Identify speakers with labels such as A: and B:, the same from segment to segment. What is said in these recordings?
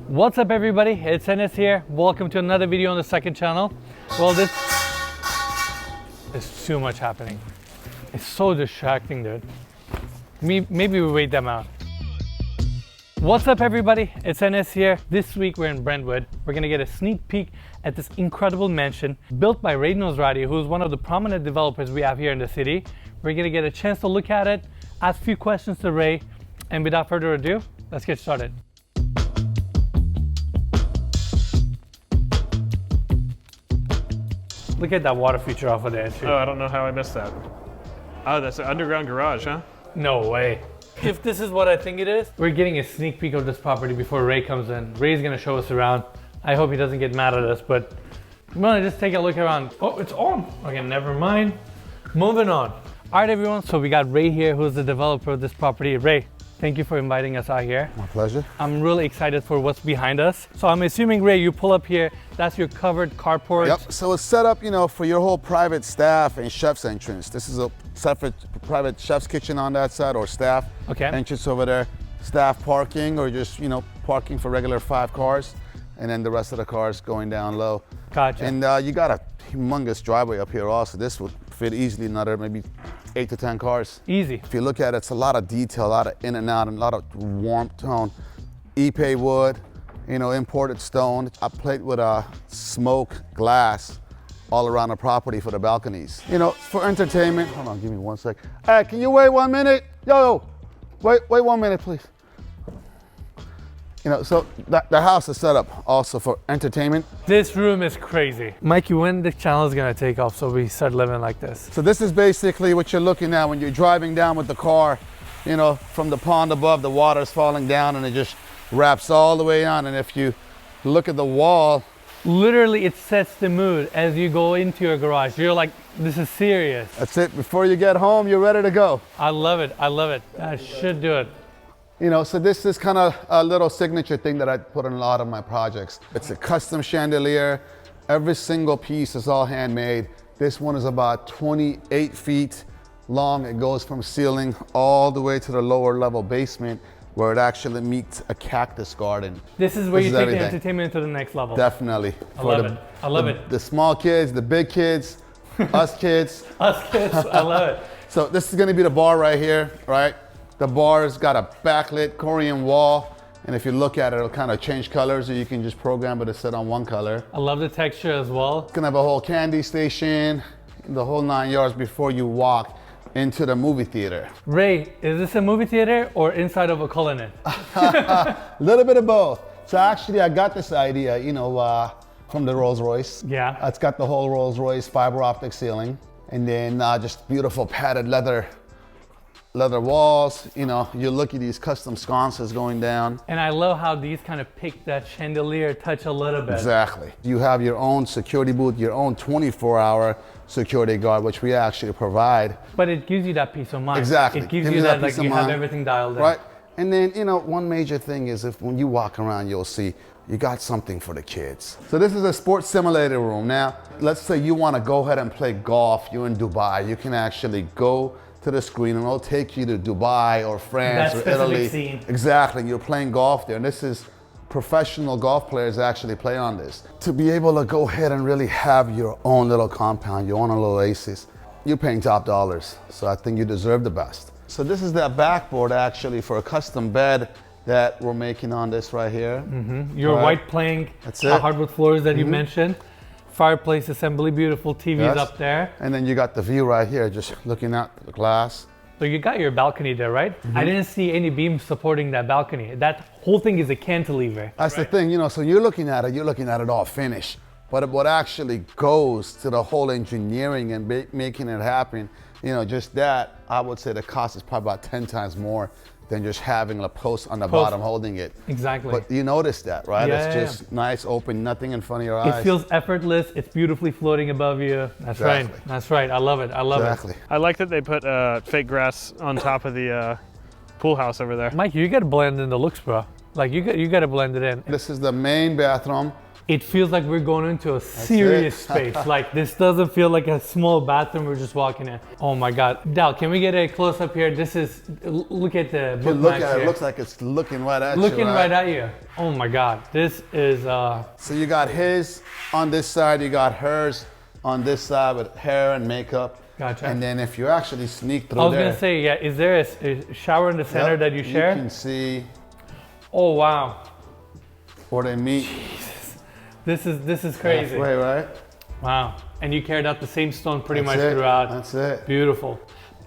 A: What's up everybody, it's Enes here. Welcome to another video on the second channel. Well, this is too much happening. It's so distracting, dude. Maybe we wait them out. What's up everybody, it's Enes here. This week we're in Brentwood. We're gonna get a sneak peek at this incredible mansion built by Nuare, who's one of the prominent developers we have here in the city. We're gonna get a chance to look at it, ask a few questions to Ray, and without further ado, let's get started. Look at that water feature off of the entry.
B: Oh, I don't know how I missed that. Oh, that's an underground garage, huh?
A: No way. If this is what I think it is, we're getting a sneak peek of this property before Ray comes in. Ray's gonna show us around. I hope he doesn't get mad at us, but I'm gonna just take a look around. Oh, it's on. Okay, never mind. Moving on. All right, everyone, so we got Ray here, who's the developer of this property. Ray, thank you for inviting us out here.
C: My pleasure.
A: I'm really excited for what's behind us. So I'm assuming, Ray, you pull up here, that's your covered carport.
C: Yep, so it's set up, for your whole private staff and chef's entrance. This is a separate private chef's kitchen on that side, or staff entrance over there. Staff parking, or just, parking for regular 5 cars. And then the rest of the cars going down low.
A: Gotcha.
C: And you got a humongous driveway up here also. This would fit easily another maybe 8 to 10 cars.
A: Easy.
C: If you look at it, it's a lot of detail, a lot of in and out, and a lot of warm tone. Ipe wood, imported stone. I played with smoke glass all around the property for the balconies. For entertainment. Hold on, give me 1 sec. Hey, can you wait 1 minute? Yo, wait 1 minute, please. So the house is set up also for entertainment.
A: This room is crazy. Mikey, when the channel is gonna take off so we start living like this?
C: So this is basically what you're looking at when you're driving down with the car, from the pond above, the water's falling down and it just wraps all the way on. And if you look at the wall,
A: literally it sets the mood as you go into your garage. You're like, this is serious.
C: That's it. Before you get home, you're ready to go.
A: I love it. I love it. That should do it.
C: So this is kind of a little signature thing that I put in a lot of my projects. It's a custom chandelier. Every single piece is all handmade. This one is about 28 feet long. It goes from ceiling all the way to the lower level basement, where it actually meets a cactus garden.
A: This is where you take the entertainment to the next level.
C: Definitely.
A: I love it. I love it.
C: The small kids, the big kids, us kids.
A: Us kids, I love it.
C: So this is gonna be the bar right here, right? The bar's got a backlit Korean wall, and if you look at it, it'll kind of change colors, or you can just program it to sit on one color.
A: I love the texture as well.
C: It's gonna have a whole candy station, the whole 9 yards before you walk into the movie theater.
A: Ray, is this a movie theater or inside of a culinary?
C: A little bit of both. So actually, I got this idea, from the Rolls Royce.
A: Yeah.
C: It's got the whole Rolls Royce fiber optic ceiling, and then just beautiful padded leather walls. You look at these custom sconces going down.
A: And I love how these kind of pick that chandelier touch a little bit.
C: Exactly. You have your own security booth, your own 24-hour security guard, which we actually provide.
A: But it gives you that peace of mind.
C: Exactly.
A: It gives you that like you have everything dialed in.
C: Right. And then, one major thing is when you walk around, you'll see you got something for the kids. So this is a sports simulator room. Now, let's say you want to go ahead and play golf. You're in Dubai. You can actually go to the screen and it'll take you to Dubai or France or Italy.
A: Scene.
C: Exactly, you're playing golf there, and this is professional golf players actually play on this. To be able to go ahead and really have your own little compound, your own little oasis, you're paying top dollars. So I think you deserve the best. So this is that backboard actually for a custom bed that we're making on this right here.
A: Mm-hmm. Your white plank,
C: that's it.
A: Hardwood floors that you mentioned. Fireplace assembly, beautiful TVs up there.
C: And then you got the view right here, just looking out the glass.
A: So you got your balcony there, right? I didn't see any beams supporting that balcony. That whole thing is a cantilever.
C: That's the thing, so you're looking at it all finished. But what actually goes to the whole engineering and making it happen, just that, I would say the cost is probably about 10 times more than just having a post on the bottom holding it.
A: Exactly.
C: But you notice that, right?
A: Yeah,
C: it's just nice, open, nothing in front of your eyes.
A: It feels effortless. It's beautifully floating above you. That's right. That's right. I love it. I love it.
B: I like that they put fake grass on top of the pool house over there.
A: Mike, you got to blend in the looks, bro. Like you got to blend it in.
C: This is the main bathroom.
A: It feels like we're going into a serious space. Like this doesn't feel like a small bathroom we're just walking in. Oh my God. Dal, can we get a close up here? This is, look at the bookmarks
C: Look at it,
A: here.
C: it looks like it's looking right at you.
A: Looking right at you. Oh my God. This is,
C: So you got his on this side, you got hers on this side with hair and makeup.
A: Gotcha.
C: And then if you actually sneak through
A: I was
C: there.
A: gonna say, yeah, is there a shower in the center that you share?
C: You can see
A: Oh wow.
C: where they meet.
A: This is crazy.
C: Halfway, right?
A: Wow. And you carried out the same stone pretty
C: That's
A: much
C: it.
A: throughout.
C: That's it.
A: Beautiful.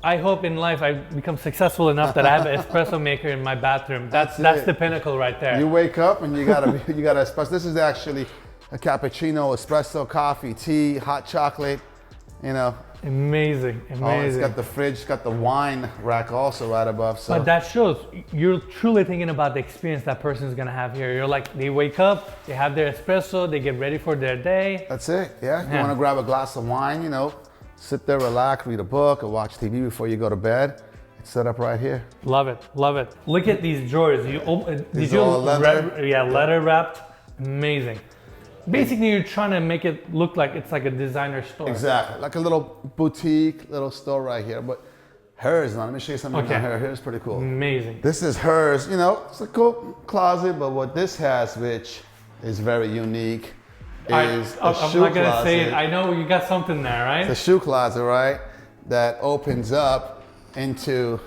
A: I hope in life I become successful enough that I have an espresso maker in my bathroom. That's
C: it.
A: the pinnacle right there.
C: You wake up and you gotta espresso. This is actually a cappuccino, espresso, coffee, tea, hot chocolate. You know.
A: Amazing, amazing.
C: Oh, it's got the fridge, it's got the wine rack also right above. So.
A: But that shows you're truly thinking about the experience that person is gonna have here. You're like, they wake up, they have their espresso, they get ready for their day.
C: That's it. Yeah. You want to grab a glass of wine, you know, sit there, relax, read a book, or watch TV before you go to bed. It's set up right here.
A: Love it, love it. Look at these drawers. Did you
C: all leather?
A: leather wrapped? Amazing. Basically, you're trying to make it look like it's like a designer store.
C: Exactly, like a little boutique, little store right here. But hers, now let me show you something on her. Hers pretty cool.
A: Amazing.
C: This is hers, you know, it's a cool closet, but what this has, which is very unique, is
A: I'm
C: shoe
A: not gonna
C: closet.
A: say it. I know you got something there, right?
C: The shoe closet, right? That opens up into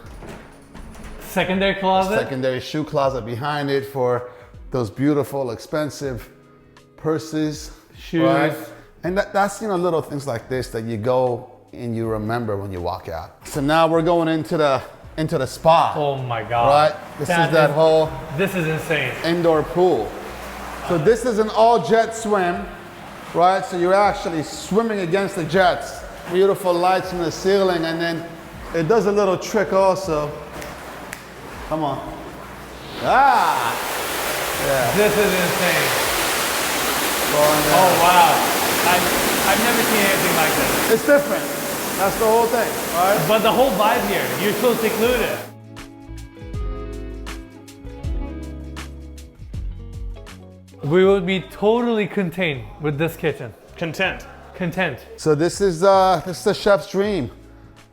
A: Secondary closet.
C: secondary shoe closet behind it for those beautiful, expensive purses,
A: Shoes.
C: right? And that's, you know, little things like this that you go and you remember when you walk out. So now we're going into the spa.
A: Oh my God.
C: Right? This is that whole
A: This is insane.
C: indoor pool. So this is an all jet swim, right? So you're actually swimming against the jets. Beautiful lights from the ceiling, and then it does a little trick also. Come on. Ah! Yeah.
A: This is insane.
C: Going down.
A: Oh wow. I've never seen anything like this.
C: It's different. That's the whole thing, right?
A: But the whole vibe here, you're so secluded. We would be totally contained with this kitchen.
B: Content.
A: Content.
C: So this is the chef's dream,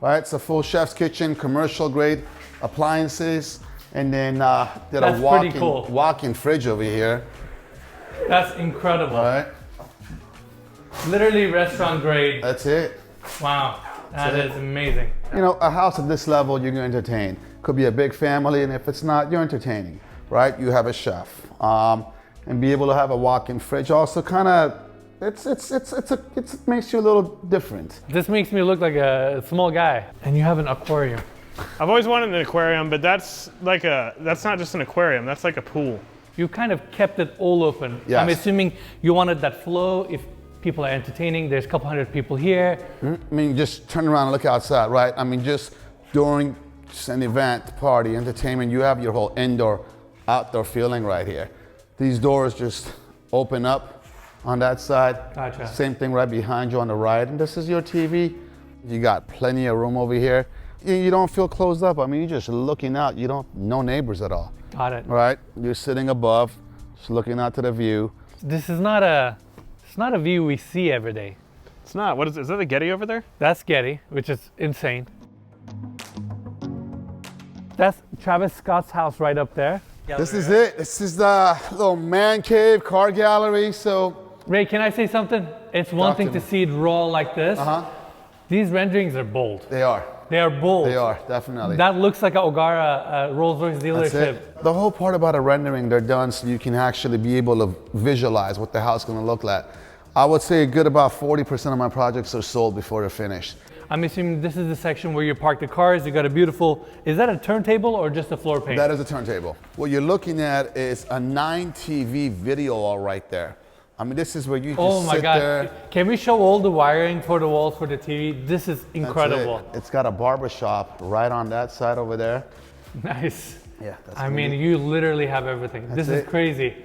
C: right? It's a full chef's kitchen, commercial grade appliances, and then did
A: That's
C: a
A: pretty cool.
C: walk-in fridge over here,
A: That's incredible.
C: right?
A: Literally restaurant grade.
C: That's it.
A: Wow. That
C: That's
A: is amazing.
C: You know, a house at this level, you're going to entertain. Could be a big family, and if it's not, you're entertaining, right? You have a chef, and be able to have a walk-in fridge also kind of, it makes you a little different.
A: This makes me look like a small guy. And you have an aquarium.
B: I've always wanted an aquarium, but that's not just an aquarium, that's like a pool.
A: You kind of kept it all open.
C: Yes.
A: I'm assuming you wanted that flow. If people are entertaining, there's a couple hundred people here.
C: I mean, just turn around and look outside, right? I mean, just during just an event, party, entertainment, you have your whole indoor, outdoor feeling right here. These doors just open up on that side.
A: Gotcha.
C: Same thing right behind you on the right. And this is your TV. You got plenty of room over here. You don't feel closed up. I mean, you're just looking out. You don't, no neighbors at all,
A: Got it.
C: right? You're sitting above, just looking out to the view.
A: This is not a view we see every day.
B: It's not. What is that the Getty over there?
A: That's Getty, which is insane. That's Travis Scott's house right up there.
C: This is it. This is the little man cave, car gallery. So,
A: Ray, can I say something? It's one
C: Talk
A: thing
C: to
A: to
C: me.
A: see it raw like this. These renderings are bold.
C: they are.
A: They are bold.
C: They are, definitely.
A: That looks like a Ogara Rolls-Royce
C: That's
A: dealership.
C: it. The whole part about a rendering, they're done so you can actually be able to visualize what the house is going to look like. I would say a good about 40% of my projects are sold before they're finished.
A: I'm assuming this is the section where you park the cars. You got a beautiful, is that a turntable or just a floor pane?
C: That is a turntable. What you're looking at is a 9 TV video all right there. I mean, this is where you
A: Oh
C: just
A: my
C: sit
A: God.
C: there.
A: Can we show all the wiring for the walls for the TV? This is
C: That's
A: incredible.
C: it. It's got a barber shop right on that side over there.
A: Nice.
C: Yeah, that's
A: I mean, you literally have everything. This is
C: it.
A: crazy.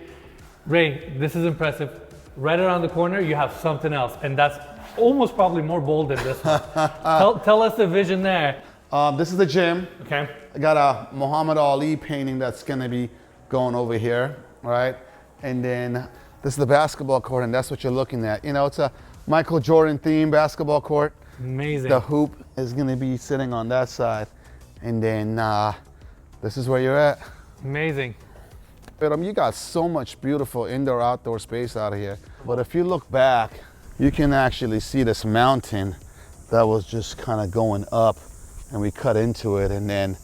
A: Ray, this is impressive. Right around the corner, you have something else. And that's almost probably more bold than this one. tell us the vision there.
C: This is the gym.
A: Okay.
C: I got a Muhammad Ali painting that's gonna be going over here, right? And then This is the basketball court, and that's what you're looking at. You know, it's a Michael Jordan themed basketball court.
A: Amazing.
C: The hoop is going to be sitting on that side, and then this is where you're at.
A: Amazing.
C: But you got so much beautiful indoor outdoor space out here. But if you look back, you can actually see this mountain that was just kind of going up, and we cut into it, and then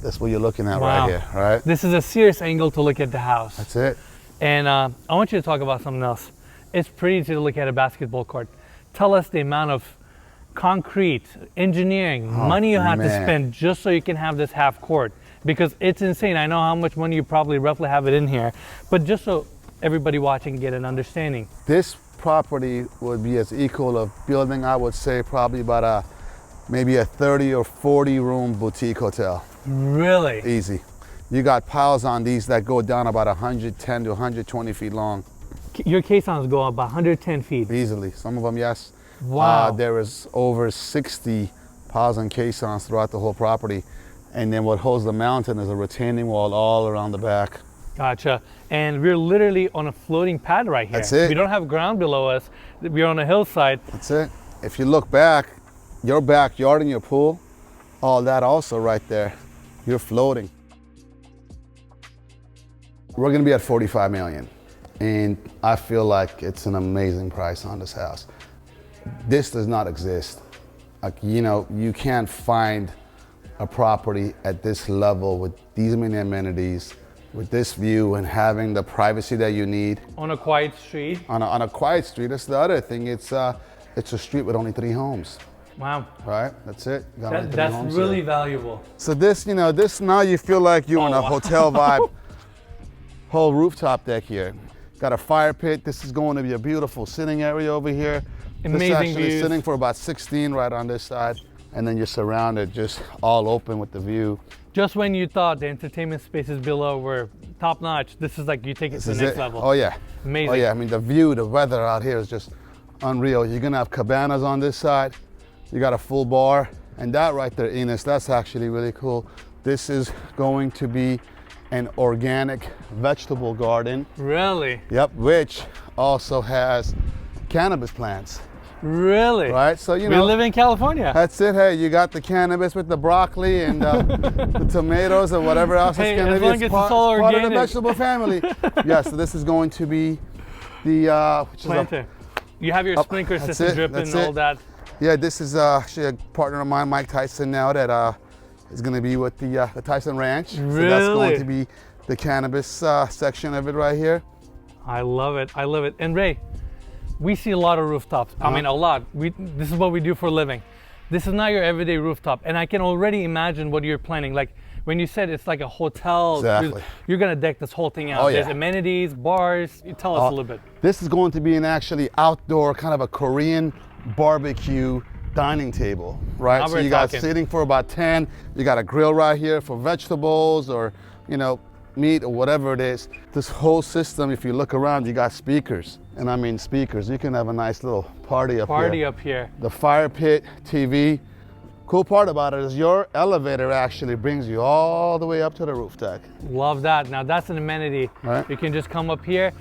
C: that's what you're looking at right here, right?
A: This is a serious angle to look at the house.
C: That's it.
A: And I want you to talk about something else. It's pretty to look at a basketball court. Tell us the amount of concrete, engineering, money you have to spend just so you can have this half court, because it's insane. I know how much money you probably roughly have it in here, but just so everybody watching can get an understanding.
C: This property would be as equal of building, I would say, probably about maybe a 30 or 40 room boutique hotel.
A: Really?
C: Easy. You got piles on these that go down about 110 to 120 feet long.
A: Your caissons go about 110 feet.
C: Easily. Some of them, yes.
A: Wow.
C: There is over 60 piles and caissons throughout the whole property. And then what holds the mountain is a retaining wall all around the back.
A: Gotcha. And we're literally on a floating pad right here.
C: That's it.
A: We don't have ground below us. We're on a hillside.
C: That's it. If you look back, your backyard and your pool, all that also right there, you're floating. We're gonna be at 45 million. And I feel like it's an amazing price on this house. This does not exist. Like, you know, you can't find a property at this level with these many amenities, with this view, and having the privacy that you need.
A: On a quiet street.
C: On a quiet street. That's the other thing. It's a street with only 3 homes.
A: Wow.
C: Right? That's it. Got only 3
A: That's
C: homes
A: really
C: here.
A: valuable.
C: So this, you know, this now you feel like you're in a hotel vibe. Whole rooftop deck here. Got a fire pit. This is going to be a beautiful sitting area over here.
A: Amazing
C: this actually
A: views.
C: is sitting for about 16 right on this side. And then you're surrounded just all open with the view.
A: Just when you thought the entertainment spaces below were top notch, this is like you take it to the next level.
C: Oh yeah.
A: Amazing.
C: Oh yeah, I mean the view, the weather out here is just unreal. You're gonna have cabanas on this side. You got a full bar. And that right there, Enes, that's actually really cool. This is going to be an organic vegetable garden.
A: Really?
C: Yep, which also has cannabis plants.
A: Really?
C: Right, so you
A: We
C: know.
A: live in California.
C: That's it, hey, you got the cannabis with the broccoli and the tomatoes and whatever else
A: Hey,
C: it's gonna
A: as
C: be.
A: long as it's all
C: part of the
A: organic.
C: vegetable family. Yeah, so this is going to be the, which is
A: Planter. You have your sprinkler
C: that's
A: system
C: it,
A: dripping
C: that's
A: and all
C: it.
A: that.
C: Yeah, this is actually a partner of mine, Mike Tyson, now that is gonna be with the Tyson Ranch. So that's going
A: Really?
C: to be the cannabis section of it right here.
A: I love it. I love it. And Ray, we see a lot of rooftops. I mean, a lot. This is what we do for a living. This is not your everyday rooftop. And I can already imagine what you're planning. Like when you said it's like a hotel,
C: Exactly.
A: you're going to deck this whole thing out.
C: Oh, yeah.
A: There's amenities, bars. You tell us a little bit.
C: This is going to be an actually outdoor kind of a Korean barbecue dining table, right?
A: Now
C: So
A: we're
C: you got
A: talking.
C: seating for about 10. You got a grill right here for vegetables or, you know, meat or whatever it is. This whole system, if you look around, you got speakers. And I mean speakers. You can have a nice little party up here. The fire pit, TV. Cool part about it is your elevator actually brings you all the way up to the roof deck.
A: Love that. Now that's an amenity.
C: Right.
A: You can just come up here.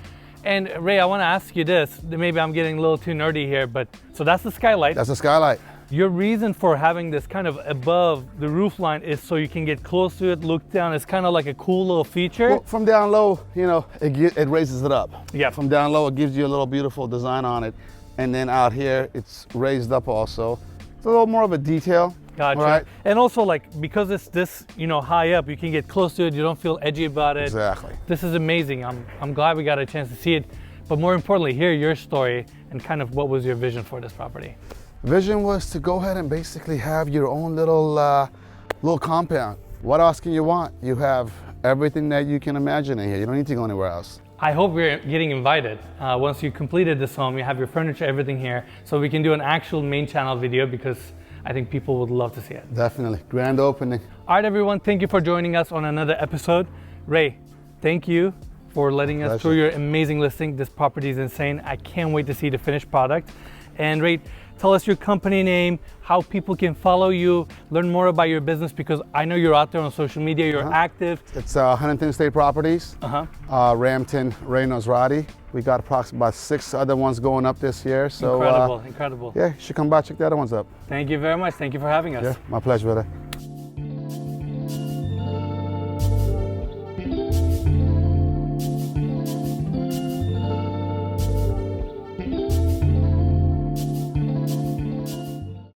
A: And Ray, I want to ask you this. Maybe I'm getting a little too nerdy here, but so that's the skylight.
C: That's a skylight.
A: Your reason for having this kind of above the roof line is so you can get close to it, look down. It's kind of like a cool little feature.
C: Well, from down low, you know, it raises it up.
A: Yeah.
C: From down low, it gives you a little beautiful design on it. And then out here, it's raised up also. It's a little more of a detail.
A: Gotcha.
C: Right?
A: And also, like, because it's this, you know, high up, you can get close to it. You don't feel edgy about it.
C: Exactly.
A: This is amazing. I'm glad we got a chance to see it. But more importantly, hear your story and kind of what was your vision for this property.
C: Vision was to go ahead and basically have your own little compound. What else can you want? You have everything that you can imagine in here. You don't need to go anywhere else.
A: I hope you're getting invited. Once you completed this home, you have your furniture, everything here, so we can do an actual main channel video because I think people would love to see it.
C: Definitely. Grand opening.
A: All right, everyone, thank you for joining us on another episode. Ray, thank you for letting us through your amazing listing. This property is insane. I can't wait to see the finished product. And Ray, Tell us your company name, how people can follow you, learn more about your business, because I know you're out there on social media, you're active.
C: It's Huntington State Properties, Rampton, Reynolds, Roddy. We got approximately about 6 other ones going up this year. So
A: Incredible, incredible.
C: yeah, you should come by, check the other ones up.
A: Thank you very much. Thank you for having us.
C: Yeah, my pleasure, brother.